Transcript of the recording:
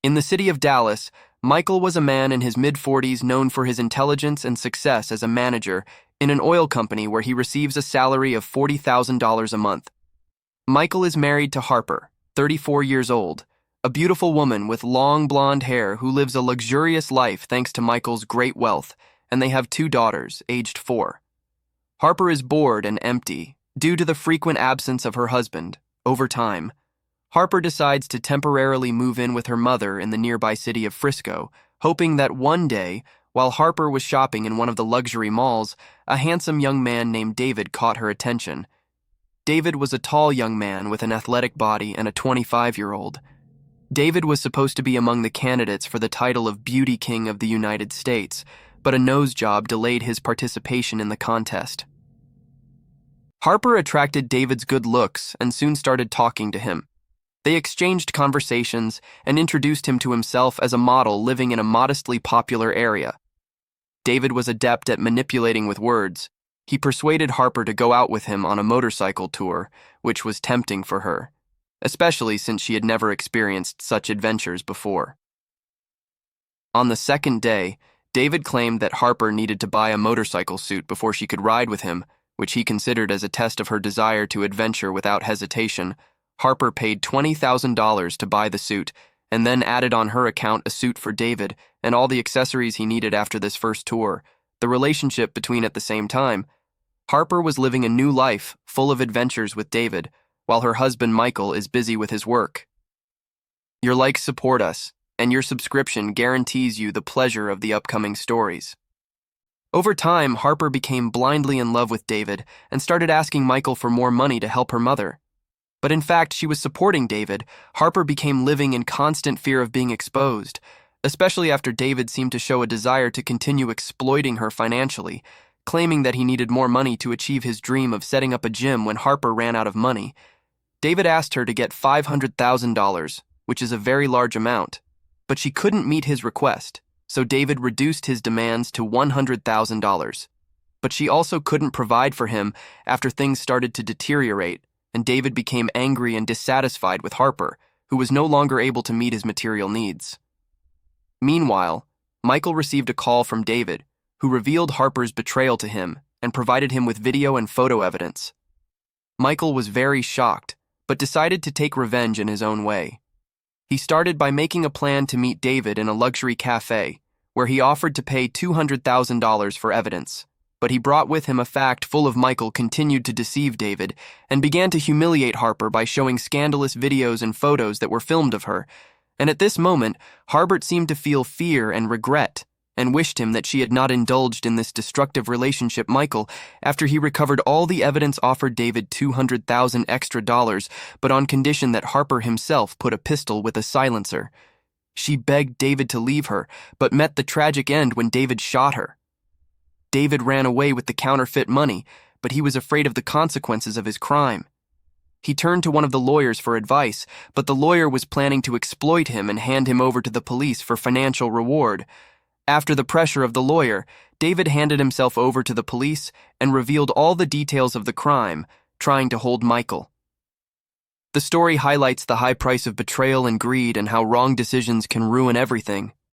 In the city of Dallas, Michael was a man in his mid-40s known for his intelligence and success as a manager in an oil company where he receives a salary of $40,000 a month. Michael is married to Harper, 34 years old, a beautiful woman with long blonde hair who lives a luxurious life thanks to Michael's great wealth, and they have 2 daughters, aged 4. Harper is bored and empty due to the frequent absence of her husband. Over time, Harper decides to temporarily move in with her mother in the nearby city of Frisco, hoping that one day, while Harper was shopping in one of the luxury malls, a handsome young man named David caught her attention. David was a tall young man with an athletic body and a 25-year-old. David was supposed to be among the candidates for the title of Beauty King of the United States, but a nose job delayed his participation in the contest. Harper attracted David's good looks and soon started talking to him. They exchanged conversations and introduced him to himself as a model living in a modestly popular area. David was adept at manipulating with words. He persuaded Harper to go out with him on a motorcycle tour, which was tempting for her, especially since she had never experienced such adventures before. On the second day, David claimed that Harper needed to buy a motorcycle suit before she could ride with him, which he considered as a test of her desire to adventure without hesitation. Harper paid $20,000 to buy the suit, and then added on her account a suit for David and all the accessories he needed after this first tour. The relationship between at the same time, Harper was living a new life full of adventures with David, while her husband Michael is busy with his work. Your likes support us, and your subscription guarantees you the pleasure of the upcoming stories. Over time, Harper became blindly in love with David and started asking Michael for more money to help her mother. But in fact, she was supporting David. Harper became living in constant fear of being exposed, especially after David seemed to show a desire to continue exploiting her financially, claiming that he needed more money to achieve his dream of setting up a gym when Harper ran out of money. David asked her to get $500,000, which is a very large amount, but she couldn't meet his request, so David reduced his demands to $100,000. But she also couldn't provide for him after things started to deteriorate, and David became angry and dissatisfied with Harper, who was no longer able to meet his material needs. Meanwhile, Michael received a call from David, who revealed Harper's betrayal to him and provided him with video and photo evidence. Michael was very shocked, but decided to take revenge in his own way. He started by making a plan to meet David in a luxury cafe, where he offered to pay $200,000 for evidence. But he brought with him a fact full of Michael continued to deceive David and began to humiliate Harper by showing scandalous videos and photos that were filmed of her. And at this moment, Harper seemed to feel fear and regret and wished him that she had not indulged in this destructive relationship. Michael, after he recovered all the evidence, offered David $200,000 extra, but on condition that Harper himself put a pistol with a silencer. She begged David to leave her, but met the tragic end when David shot her. David ran away with the counterfeit money, but he was afraid of the consequences of his crime. He turned to one of the lawyers for advice, but the lawyer was planning to exploit him and hand him over to the police for financial reward. After the pressure of the lawyer, David handed himself over to the police and revealed all the details of the crime, trying to hold Michael. The story highlights the high price of betrayal and greed and how wrong decisions can ruin everything.